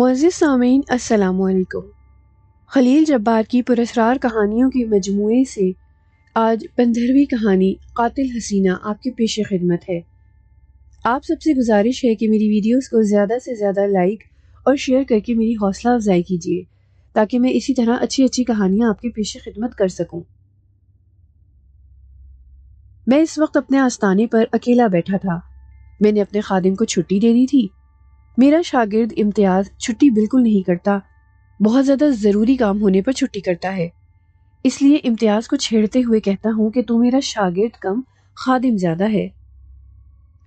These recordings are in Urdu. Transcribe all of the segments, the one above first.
معزز سامعین السلام علیکم۔ خلیل جبار کی پراسرار کہانیوں کے مجموعے سے آج 15ویں کہانی قاتل حسینہ آپ کے پیش خدمت ہے۔ آپ سب سے گزارش ہے کہ میری ویڈیوز کو زیادہ سے زیادہ لائک اور شیئر کر کے میری حوصلہ افزائی کیجیے تاکہ میں اسی طرح اچھی کہانیاں آپ کے پیش خدمت کر سکوں۔ میں اس وقت اپنے آستانے پر اکیلا بیٹھا تھا۔ میں نے اپنے خادم کو چھٹی دے دی تھی۔ میرا شاگرد امتیاز چھٹی بالکل نہیں کرتا، بہت زیادہ ضروری کام ہونے پر چھٹی کرتا ہے۔ اس لیے امتیاز کو چھیڑتے ہوئے کہتا ہوں کہ تو میرا شاگرد کم خادم زیادہ ہے۔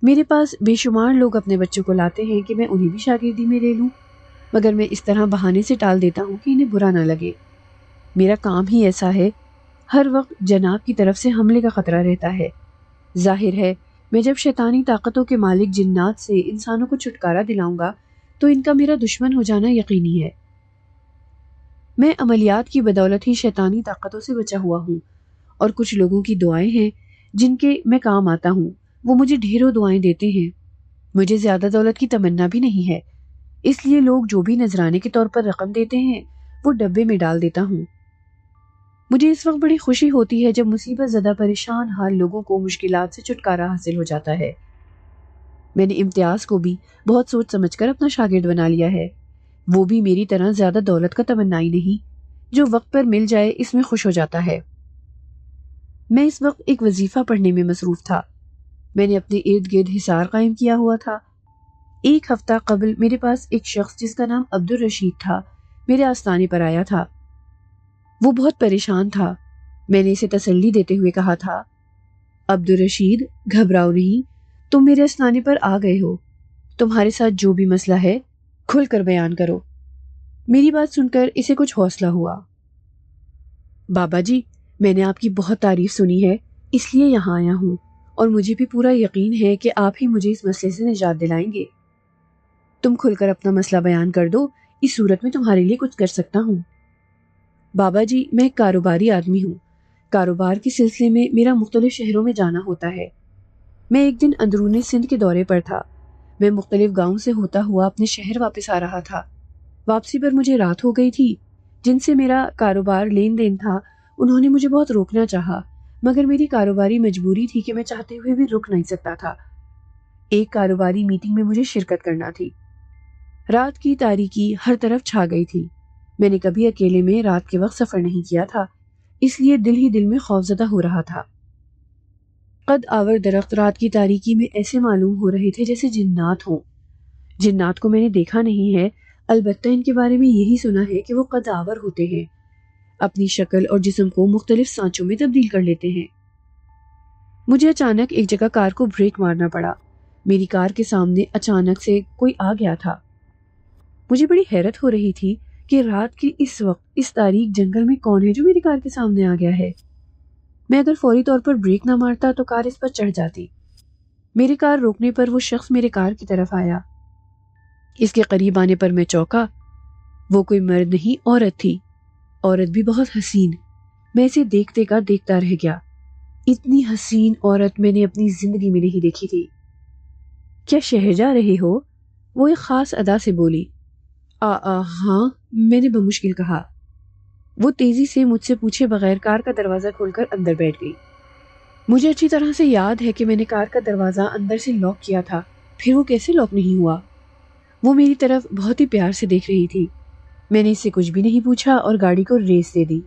میرے پاس بے شمار لوگ اپنے بچوں کو لاتے ہیں کہ میں انہیں بھی شاگردی میں لے لوں، مگر میں اس طرح بہانے سے ٹال دیتا ہوں کہ انہیں برا نہ لگے۔ میرا کام ہی ایسا ہے، ہر وقت جناب کی طرف سے حملے کا خطرہ رہتا ہے۔ ظاہر ہے میں جب شیطانی طاقتوں کے مالک جنات سے انسانوں کو چھٹکارا دلاؤں گا تو ان کا میرا دشمن ہو جانا یقینی ہے۔ میں عملیات کی بدولت ہی شیطانی طاقتوں سے بچا ہوا ہوں، اور کچھ لوگوں کی دعائیں ہیں جن کے میں کام آتا ہوں، وہ مجھے ڈھیروں دعائیں دیتے ہیں۔ مجھے زیادہ دولت کی تمنا بھی نہیں ہے، اس لیے لوگ جو بھی نذرانے کے طور پر رقم دیتے ہیں وہ ڈبے میں ڈال دیتا ہوں۔ مجھے اس وقت بڑی خوشی ہوتی ہے جب مصیبت زدہ پریشان حال لوگوں کو مشکلات سے چھٹکارا حاصل ہو جاتا ہے۔ میں نے امتیاز کو بھی بہت سوچ سمجھ کر اپنا شاگرد بنا لیا ہے۔ وہ بھی میری طرح زیادہ دولت کا تمنائی نہیں، جو وقت پر مل جائے اس میں خوش ہو جاتا ہے۔ میں اس وقت ایک وظیفہ پڑھنے میں مصروف تھا۔ میں نے اپنے ارد گرد حصار قائم کیا ہوا تھا۔ ایک ہفتہ قبل میرے پاس ایک شخص جس کا نام عبدالرشید تھا میرے آستانے پر آیا تھا۔ وہ بہت پریشان تھا۔ میں نے اسے تسلی دیتے ہوئے کہا تھا، عبدالرشید گھبراؤ نہیں، تم میرے آستانے پر آ گئے ہو، تمہارے ساتھ جو بھی مسئلہ ہے کھل کر بیان کرو۔ میری بات سن کر اسے کچھ حوصلہ ہوا۔ بابا جی، میں نے آپ کی بہت تعریف سنی ہے، اس لیے یہاں آیا ہوں، اور مجھے بھی پورا یقین ہے کہ آپ ہی مجھے اس مسئلے سے نجات دلائیں گے۔ تم کھل کر اپنا مسئلہ بیان کر دو، اس صورت میں تمہارے لیے کچھ کر سکتا ہوں۔ بابا جی، میں ایک کاروباری آدمی ہوں۔ کاروبار کے سلسلے میں میرا مختلف شہروں میں جانا ہوتا ہے۔ میں ایک دن اندرون سندھ کے دورے پر تھا۔ میں مختلف گاؤں سے ہوتا ہوا اپنے شہر واپس آ رہا تھا۔ واپسی پر مجھے رات ہو گئی تھی۔ جن سے میرا کاروبار لین دین تھا انہوں نے مجھے بہت روکنا چاہا، مگر میری کاروباری مجبوری تھی کہ میں چاہتے ہوئے بھی رک نہیں سکتا تھا۔ ایک کاروباری میٹنگ میں مجھے شرکت کرنا تھی۔ رات کی تاریکی ہر طرف چھا گئی تھی۔ میں نے کبھی اکیلے میں رات کے وقت سفر نہیں کیا تھا، اس لیے دل ہی دل میں خوفزدہ ہو رہا تھا۔ قد آور درخت رات کی تاریکی میں ایسے معلوم ہو رہے تھے جیسے جنات ہوں۔ جنات کو میں نے دیکھا نہیں ہے، البتہ ان کے بارے میں یہی سنا ہے کہ وہ قد آور ہوتے ہیں، اپنی شکل اور جسم کو مختلف سانچوں میں تبدیل کر لیتے ہیں۔ مجھے اچانک ایک جگہ کار کو بریک مارنا پڑا۔ میری کار کے سامنے اچانک سے کوئی آ گیا تھا۔ مجھے بڑی حیرت ہو رہی تھی کہ رات کے اس وقت اس تاریک جنگل میں کون ہے جو میری کار کے سامنے آ گیا ہے۔ میں اگر فوری طور پر بریک نہ مارتا تو کار اس پر چڑھ جاتی۔ میری کار روکنے پر وہ شخص میرے کار کی طرف آیا۔ اس کے قریب آنے پر میں چونکا۔ وہ کوئی مرد نہیں، عورت تھی، عورت بھی بہت حسین۔ میں اسے دیکھتے کا دیکھتا رہ گیا۔ اتنی حسین عورت میں نے اپنی زندگی میں نہیں دیکھی تھی۔ کیا شہر جا رہے ہو؟ وہ ایک خاص ادا سے بولی۔ ہاں، میں نے بمشکل کہا۔ وہ تیزی سے مجھ سے پوچھے بغیر کار کا دروازہ کھول کر اندر بیٹھ گئی۔ مجھے اچھی طرح سے یاد ہے کہ میں نے کار کا دروازہ اندر سے لاک کیا تھا، پھر وہ کیسے لاک نہیں ہوا۔ وہ میری طرف بہت ہی پیار سے دیکھ رہی تھی۔ میں نے اس سے کچھ بھی نہیں پوچھا اور گاڑی کو ریس دے دی۔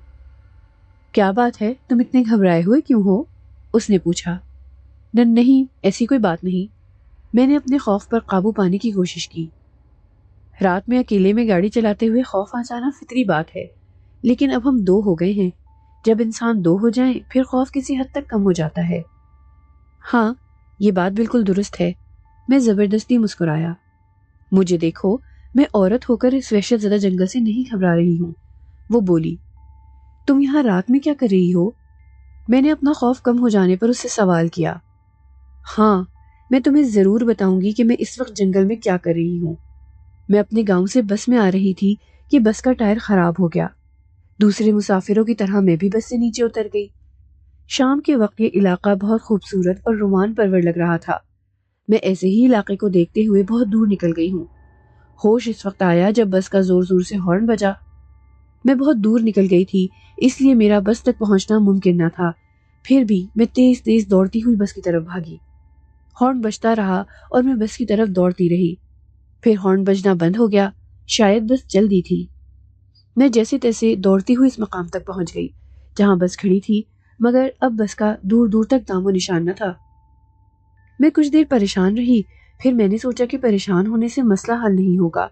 کیا بات ہے، تم اتنے گھبرائے ہوئے کیوں ہو؟ اس نے پوچھا۔ نہیں، ایسی کوئی بات نہیں۔ میں نے اپنے خوف پر قابو پانے کی کوشش کی۔ رات میں اکیلے میں گاڑی چلاتے ہوئے خوف آ جانا فطری بات ہے، لیکن اب ہم 2 ہو گئے ہیں۔ جب انسان 2 ہو جائیں پھر خوف کسی حد تک کم ہو جاتا ہے۔ ہاں، یہ بات بالکل درست ہے۔ میں زبردستی مسکرایا۔ مجھے دیکھو، میں عورت ہو کر اس وحشت زدہ جنگل سے نہیں گھبرا رہی ہوں۔ وہ بولی، تم یہاں رات میں کیا کر رہی ہو؟ میں نے اپنا خوف کم ہو جانے پر اس سے سوال کیا۔ ہاں، میں تمہیں ضرور بتاؤں گی کہ میں اس وقت جنگل میں کیا کر رہی ہوں۔ میں اپنے گاؤں سے بس میں آ رہی تھی کہ بس کا ٹائر خراب ہو گیا۔ دوسرے مسافروں کی طرح میں بھی بس سے نیچے اتر گئی۔ شام کے وقت یہ علاقہ بہت خوبصورت اور رومان پرور لگ رہا تھا۔ میں ایسے ہی علاقے کو دیکھتے ہوئے بہت دور نکل گئی ہوں۔ ہوش اس وقت آیا جب بس کا زور زور سے ہارن بجا۔ میں بہت دور نکل گئی تھی، اس لیے میرا بس تک پہنچنا ممکن نہ تھا۔ پھر بھی میں تیز تیز دوڑتی ہوئی بس کی طرف بھاگی۔ ہارن بجتا رہا اور میں بس کی طرف دوڑتی رہی۔ پھر ہارن بجنا بند ہو گیا، شاید بس جلدی تھی۔ میں جیسے تیسے دوڑتی ہوئی اس مقام تک پہنچ گئی جہاں بس کھڑی تھی، مگر اب بس کا دور دور تک نام و نشان نہ تھا۔ میں کچھ دیر پریشان رہی، پھر میں نے سوچا کہ پریشان ہونے سے مسئلہ حل نہیں ہوگا،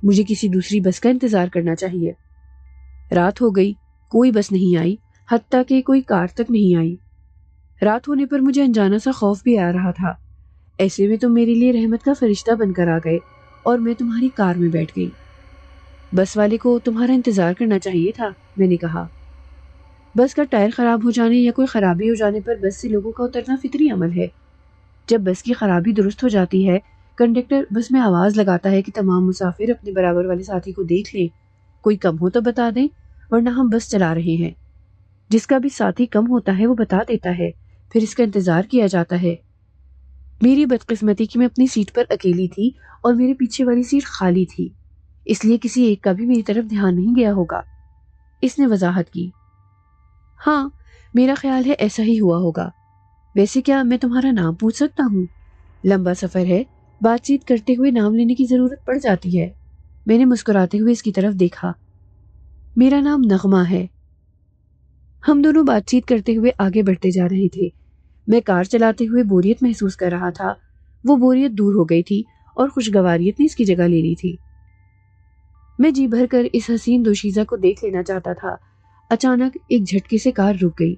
مجھے کسی دوسری بس کا انتظار کرنا چاہیے۔ رات ہو گئی، کوئی بس نہیں آئی، حتیٰ کہ کوئی کار تک نہیں آئی۔ رات ہونے پر مجھے انجانا سا خوف بھی آ رہا تھا۔ ایسے میں تم میرے لیے رحمت کا فرشتہ بن کر آ گئے اور میں تمہاری کار میں بیٹھ گئی۔ بس والے کو تمہارا انتظار کرنا چاہیے تھا، میں نے کہا۔ بس کا ٹائر خراب ہو جانے یا کوئی خرابی ہو جانے پر بس سے لوگوں کا اترنا فطری عمل ہے۔ جب بس کی خرابی درست ہو جاتی ہے، کنڈکٹر بس میں آواز لگاتا ہے کہ تمام مسافر اپنے برابر والے ساتھی کو دیکھ لیں، کوئی کم ہو تو بتا دیں ورنہ ہم بس چلا رہے ہیں۔ جس کا بھی ساتھی کم ہوتا ہے وہ بتا دیتا ہے، پھر اس کا انتظار کیا جاتا ہے۔ میری بدقسمتی کہ میں اپنی سیٹ پر اکیلی تھی اور میرے پیچھے والی سیٹ خالی تھی، اس لیے کسی ایک کا بھی میری طرف دھیان نہیں گیا ہوگا، اس نے وضاحت کی۔ ہاں، میرا خیال ہے ایسا ہی ہوا ہوگا۔ ویسے کیا میں تمہارا نام پوچھ سکتا ہوں؟ لمبا سفر ہے، بات چیت کرتے ہوئے نام لینے کی ضرورت پڑ جاتی ہے۔ میں نے مسکراتے ہوئے اس کی طرف دیکھا۔ میرا نام نغمہ ہے۔ ہم دونوں بات چیت کرتے ہوئے آگے بڑھتے جا رہے تھے۔ میں کار چلاتے ہوئے بوریت محسوس کر رہا تھا، وہ بوریت دور ہو گئی تھی اور خوشگواریت نے اس کی جگہ لے لی تھی۔ میں جی بھر کر اس حسین دوشیزہ کو دیکھ لینا چاہتا تھا۔ اچانک ایک جھٹکے سے کار رک گئی۔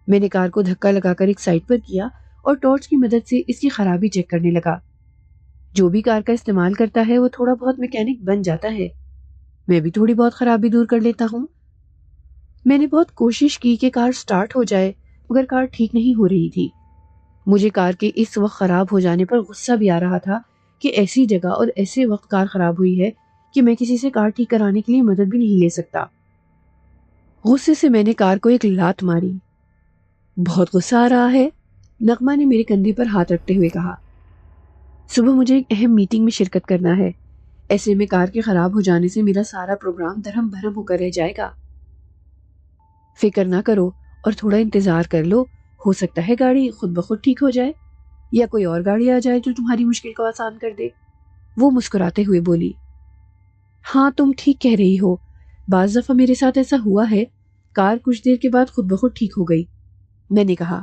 میں نے کار کو دھکا لگا کر ایک سائڈ پر کیا اور ٹارچ کی مدد سے اس کی خرابی چیک کرنے لگا۔ جو بھی کار کا استعمال کرتا ہے وہ تھوڑا بہت میکینک بن جاتا ہے، میں بھی تھوڑی بہت خرابی دور کر لیتا ہوں۔ میں نے بہت کوشش کی کہ کار سٹارٹ ہو جائے، مگر کار ٹھیک نہیں ہو رہی تھی۔ مجھے کار کے اس وقت خراب ہو جانے پر غصہ بھی آ رہا تھا کہ ایسی جگہ اور ایسے وقت کار خراب ہوئی ہے کہ میں کسی سے کار ٹھیک کرانے کے لیے مدد بھی نہیں لے سکتا۔ غصے سے میں نے کار کو ایک لات ماری۔ بہت غصہ آ رہا ہے، نغمہ نے میرے کندھے پر ہاتھ رکھتے ہوئے کہا۔ صبح مجھے ایک اہم میٹنگ میں شرکت کرنا ہے، ایسے میں کار کے خراب ہو جانے سے میرا سارا پروگرام درہم بھرم ہو کر رہ جائے گا۔ فکر نہ کرو اور تھوڑا انتظار کر لو، ہو سکتا ہے گاڑی خود بخود ٹھیک ہو جائے یا کوئی اور گاڑی آ جائے جو تمہاری مشکل کو آسان کر دے، وہ مسکراتے ہوئے بولی۔ ہاں، تم ٹھیک کہہ رہی ہو، بعض دفعہ میرے ساتھ ایسا ہوا ہے، کار کچھ دیر کے بعد خود بخود ٹھیک ہو گئی، میں نے کہا۔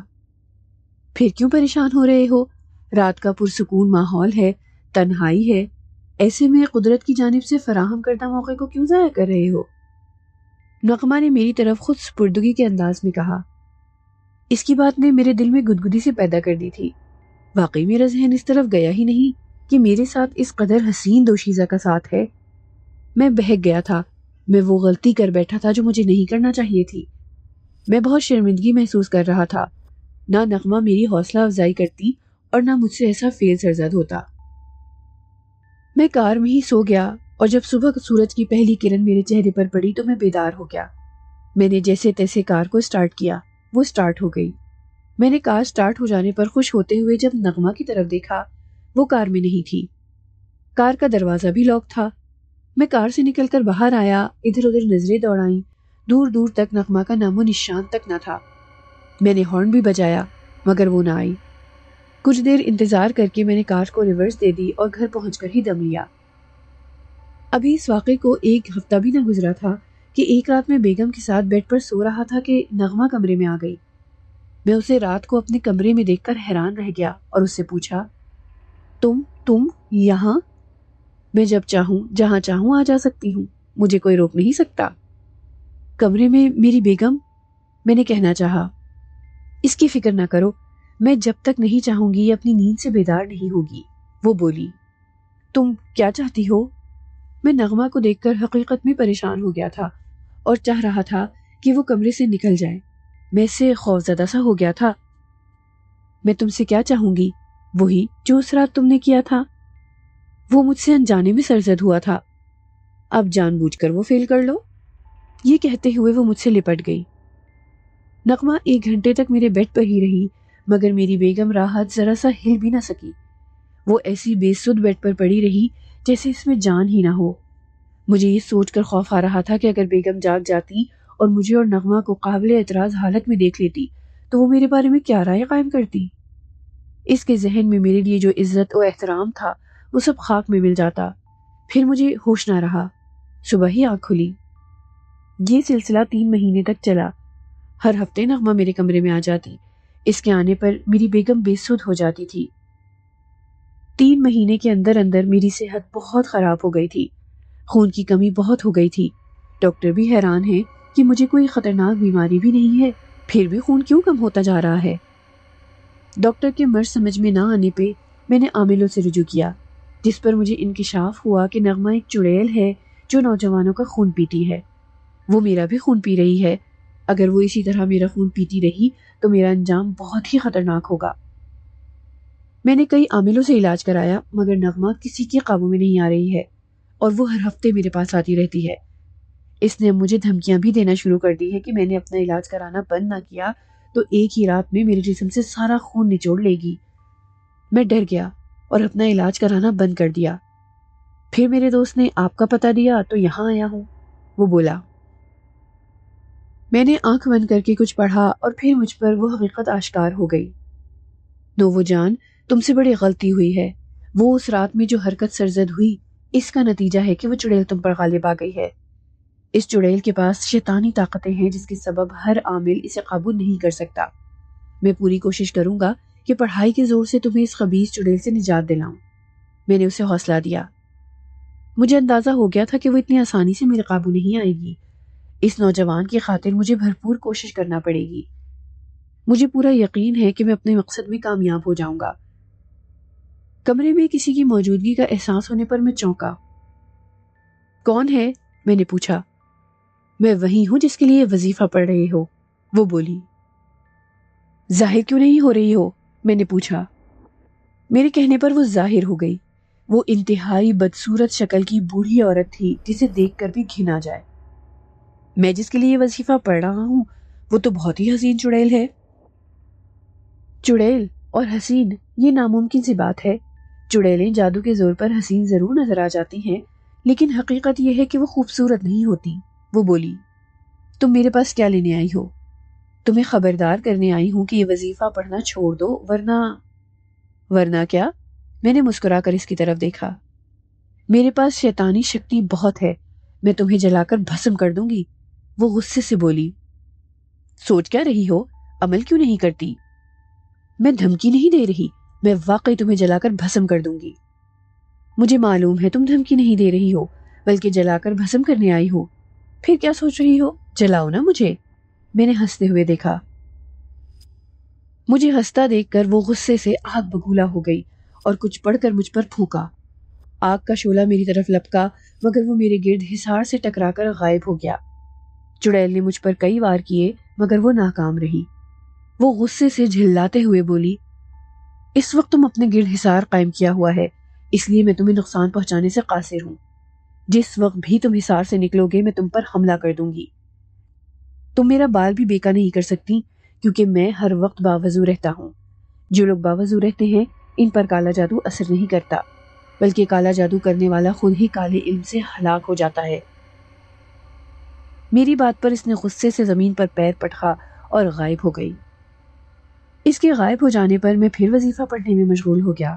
پھر کیوں پریشان ہو رہے ہو؟ رات کا پرسکون ماحول ہے، تنہائی ہے، ایسے میں قدرت کی جانب سے فراہم کردہ موقع کو کیوں ضائع کر رہے ہو؟ نغمہ نے میری طرف خود سپردگی کے انداز میں کہا۔ اس کی بات نے میرے دل میں گدگدی سے پیدا کر دی تھی۔ واقعی میرا ذہن اس طرف گیا ہی نہیں کہ میرے ساتھ اس قدر حسین دوشیزہ کا ساتھ ہے۔ میں بہک گیا تھا، میں وہ غلطی کر بیٹھا تھا جو مجھے نہیں کرنا چاہیے تھی۔ میں بہت شرمندگی محسوس کر رہا تھا، نہ نغمہ میری حوصلہ افزائی کرتی اور نہ مجھ سے ایسا فیل سرزد ہوتا۔ میں کار میں ہی سو گیا اور جب صبح سورج کی پہلی کرن میرے چہرے پر پڑی تو میں بیدار ہو گیا۔ میں نے جیسے تیسے کار کو سٹارٹ کیا، وہ سٹارٹ ہو گئی۔ میں نے کار سٹارٹ ہو جانے پر خوش ہوتے ہوئے جب نغمہ کی طرف دیکھا، وہ کار میں نہیں تھی۔ کار کا دروازہ بھی لاک تھا۔ میں کار سے نکل کر باہر آیا، ادھر ادھر نظریں دوڑائیں، دور دور تک نغمہ کا نام و نشان تک نہ تھا۔ میں نے ہارن بھی بجایا مگر وہ نہ آئی۔ کچھ دیر انتظار کر کے میں نے کار کو ریورس دے دی اور گھر پہنچ کر ہی دم لیا۔ ابھی اس واقعے کو ایک ہفتہ بھی نہ گزرا تھا کہ ایک رات میں بیگم کے ساتھ بیڈ پر سو رہا تھا کہ نغمہ کمرے میں آ گئی۔ میں اسے رات کو اپنے کمرے میں دیکھ کر حیران رہ گیا اور اس سے پوچھا، تم یہاں؟ میں جب چاہوں جہاں چاہوں آ جا سکتی ہوں، مجھے کوئی روک نہیں سکتا۔ کمرے میں میری بیگم؟ میں نے کہنا چاہا۔ اس کی فکر نہ کرو، میں جب تک نہیں چاہوں گی یہ اپنی نیند سے بیدار نہیں ہوگی، وہ بولی۔ تم کیا چاہتی ہو؟ میں نغمہ کو دیکھ کر حقیقت میں پریشان ہو گیا تھا اور چاہ رہا تھا کہ وہ کمرے سے نکل جائے۔ میں اس سے خوفزدہ سا ہو گیا تھا۔ میں تم سے کیا چاہوں گی؟ وہی جو اس رات تم نے کیا تھا۔ وہ مجھ سے انجانے میں سرزد ہوا تھا، اب جان بوجھ کر وہ فیل کر لو۔ یہ کہتے ہوئے وہ مجھ سے لپٹ گئی۔ نغمہ 1 گھنٹے تک میرے بیڈ پر ہی رہی مگر میری بیگم راحت ذرا سا ہل بھی نہ سکی۔ وہ ایسی بے سدھ بیڈ پر پڑی رہی جیسے اس میں جان ہی نہ ہو۔ مجھے یہ سوچ کر خوف آ رہا تھا کہ اگر بیگم جاگ جاتی اور مجھے اور نغمہ کو قابل اعتراض حالت میں دیکھ لیتی تو وہ میرے بارے میں کیا رائے قائم کرتی۔ اس کے ذہن میں میرے لیے جو عزت و احترام تھا وہ سب خاک میں مل جاتا۔ پھر مجھے ہوش نہ رہا۔ صبح ہی آنکھ کھلی۔ یہ سلسلہ 3 مہینے تک چلا۔ ہر ہفتے نغمہ میرے کمرے میں آ جاتی۔ اس کے آنے پر میری بیگم بے سدھ ہو جاتی تھی۔ 3 مہینے کے اندر اندر میری صحت بہت خراب ہو گئی تھی۔ خون کی کمی بہت ہو گئی تھی۔ ڈاکٹر بھی حیران ہے کہ مجھے کوئی خطرناک بیماری بھی نہیں ہے، پھر بھی خون کیوں کم ہوتا جا رہا ہے۔ ڈاکٹر کے مرض سمجھ میں نہ آنے پہ میں نے عاملوں سے رجوع کیا، جس پر مجھے انکشاف ہوا کہ نغمہ ایک چڑیل ہے جو نوجوانوں کا خون پیتی ہے۔ وہ میرا بھی خون پی رہی ہے۔ اگر وہ اسی طرح میرا خون پیتی رہی تو میرا انجام بہت ہی خطرناک ہوگا۔ میں نے کئی عاملوں سے علاج کرایا مگر نغمہ کسی کے قابو میں نہیں آ رہی ہے اور وہ ہر ہفتے میرے پاس آتی رہتی ہے۔ اس نے مجھے دھمکیاں بھی دینا شروع کر دی ہے کہ میں نے اپنا علاج کرانا بند نہ کیا تو ایک ہی رات میں میرے جسم سے سارا خون نچوڑ لے گی۔ میں ڈر گیا اور اپنا علاج کرانا بند کر دیا۔ پھر میرے دوست نے آپ کا پتہ دیا تو یہاں آیا ہوں، وہ بولا۔ میں نے آنکھ بند کر کے کچھ پڑھا اور پھر مجھ پر وہ حقیقت آشکار ہو گئی۔ نوو جان، تم سے بڑی غلطی ہوئی ہے۔ وہ اس رات میں جو حرکت سرزد ہوئی اس کا نتیجہ ہے کہ وہ چڑیل تم پر غالب آ گئی ہے۔ اس چڑیل کے پاس شیطانی طاقتیں ہیں جس کے سبب ہر عامل اسے قابو نہیں کر سکتا۔ میں پوری کوشش کروں گا کہ پڑھائی کے زور سے تمہیں اس خبیث چڑیل سے نجات دلاؤں۔ میں نے اسے حوصلہ دیا۔ مجھے اندازہ ہو گیا تھا کہ وہ اتنی آسانی سے میرے قابو نہیں آئے گی۔ اس نوجوان کی خاطر مجھے بھرپور کوشش کرنا پڑے گی۔ مجھے پورا یقین ہے کہ میں اپنے مقصد میں کامیاب ہو جاؤں گا۔ کمرے میں کسی کی موجودگی کا احساس ہونے پر میں چونکا۔ کون ہے؟ میں نے پوچھا۔ میں وہی ہوں جس کے لیے وظیفہ پڑھ رہے ہو، وہ بولی۔ ظاہر کیوں نہیں ہو رہی ہو؟ میں نے پوچھا۔ میرے کہنے پر وہ ظاہر ہو گئی۔ وہ انتہائی بدصورت شکل کی بوڑھی عورت تھی جسے دیکھ کر بھی گھن آ جائے۔ میں جس کے لیے وظیفہ پڑھ رہا ہوں وہ تو بہت ہی حسین چڑیل ہے۔ چڑیل اور حسین یہ ناممکن سی بات ہے۔ چڑیلیں جادو کے زور پر حسین ضرور نظر آ جاتی ہیں لیکن حقیقت یہ ہے کہ وہ خوبصورت نہیں ہوتی، وہ بولی۔ تم میرے پاس کیا لینے آئی ہو؟ تمہیں خبردار کرنے آئی ہوں کہ یہ وظیفہ پڑھنا چھوڑ دو ورنہ کیا؟ میں نے مسکرا کر اس کی طرف دیکھا۔ میرے پاس شیطانی شکتی بہت ہے، میں تمہیں جلا کر بھسم کر دوں گی، وہ غصے سے بولی۔ سوچ کیا رہی ہو؟ عمل کیوں نہیں کرتی؟ میں دھمکی نہیں دے رہی، میں واقعی تمہیں جلا کر بھسم کر دوں گی۔ مجھے معلوم ہے تم دھمکی نہیں دے رہی ہو بلکہ جلا کر بھسم کرنے آئی ہو۔ پھر کیا سوچ رہی ہو؟ جلاؤ نا مجھے، میں نے ہنستے ہوئے دیکھا۔ مجھے ہنستا دیکھ کر وہ غصے سے آگ بگولا ہو گئی اور کچھ پڑھ کر مجھ پر پھونکا۔ آگ کا شعلہ میری طرف لپکا مگر وہ میرے گرد حصار سے ٹکرا کر غائب ہو گیا۔ چڑیل نے مجھ پر کئی وار کیے مگر وہ ناکام رہی۔ وہ غصے سے جھلاتے ہوئے بولی، اس وقت تم اپنے گرد حصار قائم کیا ہوا ہے، اس لیے میں تمہیں نقصان پہنچانے سے قاصر ہوں۔ جس وقت بھی تم حصار سے نکلو گے میں تم پر حملہ کر دوں گی۔ تم میرا بال بھی بیکا نہیں کر سکتی کیونکہ میں ہر وقت باوضو رہتا ہوں۔ جو لوگ باوضو رہتے ہیں ان پر کالا جادو اثر نہیں کرتا بلکہ کالا جادو کرنے والا خود ہی کالے علم سے ہلاک ہو جاتا ہے۔ میری بات پر اس نے غصے سے زمین پر پیر پٹکا اور غائب ہو گئی۔ اس کے غائب ہو جانے پر میں پھر وظیفہ پڑھنے میں مشغول ہو گیا۔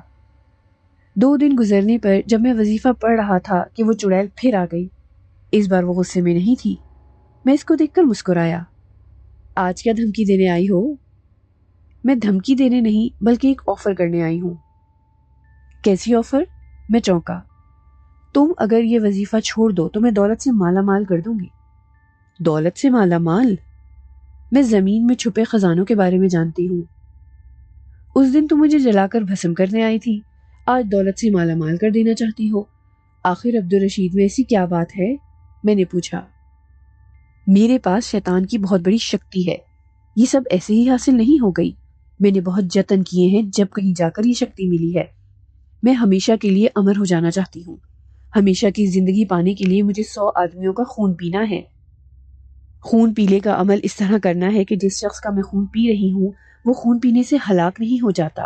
2 دن گزرنے پر جب میں وظیفہ پڑھ رہا تھا کہ وہ چڑیل پھر آ گئی۔ اس بار وہ غصے میں نہیں تھی۔ میں اس کو دیکھ کر مسکرایا۔ آج کیا دھمکی دینے آئی ہو؟ میں دھمکی دینے نہیں بلکہ ایک آفر کرنے آئی ہوں۔ کیسی آفر؟ میں چونکا۔ تم اگر یہ وظیفہ چھوڑ دو تو میں دولت سے مالا مال کر دوں گی۔ دولت سے مالا مال؟ میں زمین میں چھپے خزانوں کے بارے میں جانتی ہوں۔ اس دن تم مجھے جلا کر بھسم کرنے آئی تھی، آج دولت سے مالا مال کر دینا چاہتی ہو۔ آخر عبدالرشید میں ایسی کیا بات ہے؟ میں نے پوچھا۔ میرے پاس شیطان کی بہت بڑی شکتی ہے، یہ سب ایسے ہی حاصل نہیں ہو گئی، میں نے بہت جتن کیے ہیں، جب کہیں جا کر یہ شکتی ملی ہے۔ میں ہمیشہ کے لیے امر ہو جانا چاہتی ہوں۔ ہمیشہ کی زندگی پانے کے لیے مجھے 100 آدمیوں کا خون پینا ہے۔ خون پینے کا عمل اس طرح کرنا ہے کہ جس شخص کا میں خون پی رہی ہوں وہ خون پینے سے ہلاک نہیں ہو جاتا،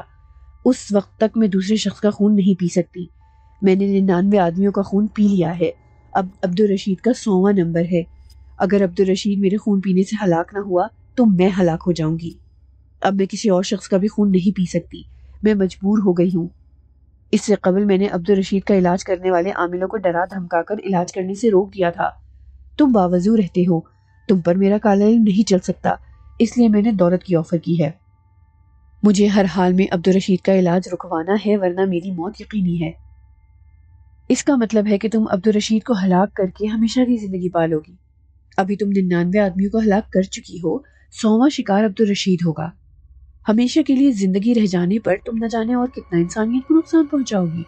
اس وقت تک میں دوسرے شخص کا خون نہیں پی سکتی، میں نے 99 آدمیوں کا خون پی لیا ہے، اب عبدالرشید کا 100واں نمبر ہے۔ اگر عبدالرشید میرے خون پینے سے ہلاک نہ ہوا تو میں ہلاک ہو جاؤں گی۔ اب میں کسی اور شخص کا بھی خون نہیں پی سکتی، میں مجبور ہو گئی ہوں۔ اس سے قبل میں نے عبدالرشید کا علاج کرنے والے عاملوں کو ڈرا دھمکا کر علاج کرنے سے روک دیا تھا۔ تم باوضو رہتے ہو، تم پر میرا کالا علم نہیں چل سکتا، اس لیے میں نے دولت کی آفر کی ہے۔ مجھے ہر حال میں عبدالرشید کا علاج رکوانا ہے، ورنہ میری موت یقینی ہے۔ اس کا مطلب ہے کہ تم عبدالرشید کو ہلاک کر کے ہمیشہ کی زندگی پالو گی۔ ابھی تم 99 آدمیوں کو ہلاک کر چکی ہو، 100واں شکار عبدالرشید ہوگا۔ ہمیشہ کے لیے زندگی رہ جانے پر تم نہ جانے اور کتنا انسانیت کو نقصان پہنچاؤ گی۔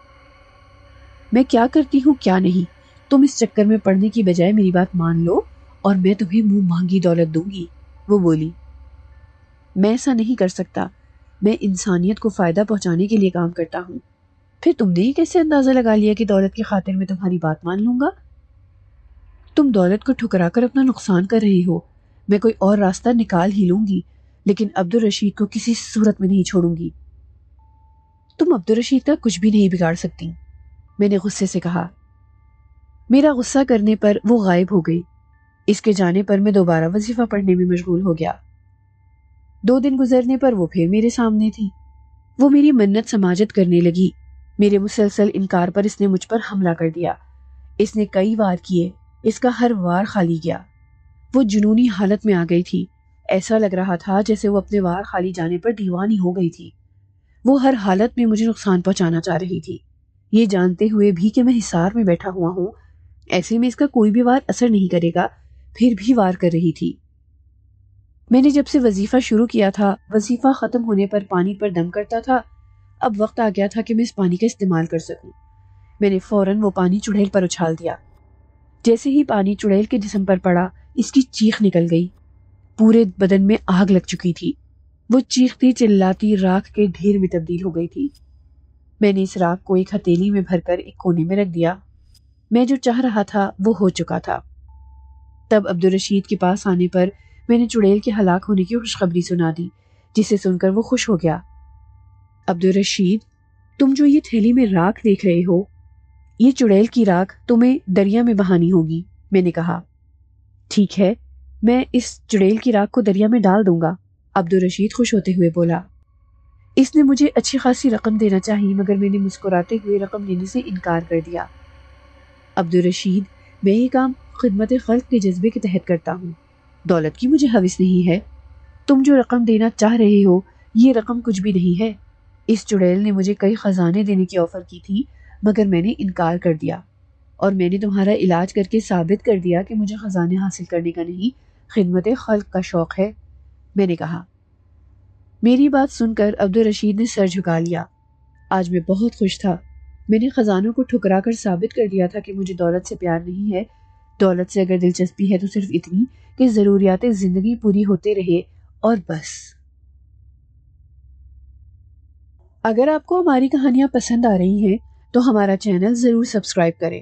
میں کیا کرتی ہوں کیا نہیں، تم اس چکر میں پڑنے کی بجائے میری بات مان لو اور میں تمہیں منہ مانگی دولت دوں گی، وہ بولی۔ میں ایسا نہیں کر سکتا، میں انسانیت کو فائدہ پہنچانے کے لیے کام کرتا ہوں۔ پھر تم نے یہ کیسے اندازہ لگا لیا کہ دولت کی خاطر میں تمہاری بات مان لوں گا؟ تم دولت کو ٹھکرا کر اپنا نقصان کر رہی ہو، میں کوئی اور راستہ نکال ہی لوں گی، لیکن عبدالرشید کو کسی صورت میں نہیں چھوڑوں گی۔ تم عبدالرشید کا کچھ بھی نہیں بگاڑ سکتی، میں نے غصے سے کہا۔ میرا غصہ کرنے پر وہ غائب ہو گئی۔ اس کے جانے پر میں دوبارہ وظیفہ پڑھنے میں مشغول ہو گیا۔ 2 دن گزرنے پر وہ پھر میرے سامنے تھی۔ وہ میری منت سماجت کرنے لگی۔ میرے مسلسل انکار پر اس نے مجھ پر حملہ کر دیا۔ اس نے کئی وار کیے، اس کا ہر وار خالی گیا۔ وہ جنونی حالت میں آ گئی تھی، ایسا لگ رہا تھا جیسے وہ اپنے وار خالی جانے پر دیوانی ہو گئی تھی۔ وہ ہر حالت میں مجھے نقصان پہنچانا چاہ رہی تھی، یہ جانتے ہوئے بھی کہ میں حصار میں بیٹھا ہوا ہوں، ایسے میں اس کا کوئی بھی وار اثر نہیں کرے گا، پھر بھی وار کر رہی تھی۔ میں نے جب سے وظیفہ شروع کیا تھا، وظیفہ ختم ہونے پر پانی پر دم کرتا تھا۔ اب وقت آ گیا تھا کہ میں اس پانی کا استعمال کر سکوں۔ میں نے فوراً وہ پانی چڑیل پر اچھال دیا۔ جیسے ہی پانی چڑیل کے جسم پر پڑا، اس کی چیخ نکل گئی۔ پورے بدن میں آگ لگ چکی تھی۔ وہ چیختی چلاتی راکھ کے ڈھیر میں تبدیل ہو گئی تھی۔ میں نے اس راکھ کو ایک ہتھیلی میں بھر کر ایک کونے میں رکھ دیا۔ میں جو چاہ رہا تھا وہ ہو چکا تھا۔ تب عبدالرشید کے پاس آنے پر میں نے چڑیل کے ہلاک ہونے کی خوشخبری سنا دی، جسے سن کر وہ خوش ہو گیا۔ عبدالرشید، تم جو یہ تھیلی میں راکھ دیکھ رہے ہو، یہ چڑیل کی راکھ تمہیں دریا میں بہانی ہوگی، میں نے کہا۔ ٹھیک ہے، میں اس چڑیل کی راکھ کو دریا میں ڈال دوں گا، عبدالرشید خوش ہوتے ہوئے بولا۔ اس نے مجھے اچھی خاصی رقم دینا چاہی، مگر میں نے مسکراتے ہوئے رقم دینے سے انکار کر دیا۔ عبدالرشید، میں یہ کام خدمت خلق کے جذبے کے تحت کرتا ہوں، دولت کی مجھے ہوس نہیں ہے۔ تم جو رقم دینا چاہ رہے ہو، یہ رقم کچھ بھی نہیں ہے۔ اس چڑیل نے مجھے کئی خزانے دینے کی آفر کی تھی، مگر میں نے انکار کر دیا، اور میں نے تمہارا علاج کر کے ثابت کر دیا کہ مجھے خزانے حاصل کرنے کا نہیں، خدمت خلق کا شوق ہے، میں نے کہا۔ میری بات سن کر عبدالرشید نے سر جھکا لیا۔ آج میں بہت خوش تھا۔ میں نے خزانوں کو ٹھکرا کر ثابت کر دیا تھا کہ مجھے دولت سے پیار نہیں ہے۔ دولت سے اگر دلچسپی ہے تو صرف اتنی کہ ضروریات زندگی پوری ہوتے رہے، اور بس۔ اگر آپ کو ہماری کہانیاں پسند آ رہی ہیں تو ہمارا چینل ضرور سبسکرائب کریں،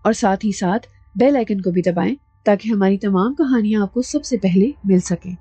اور ساتھ ہی ساتھ بیل آئیکن کو بھی دبائیں تاکہ ہماری تمام کہانیاں آپ کو سب سے پہلے مل سکیں۔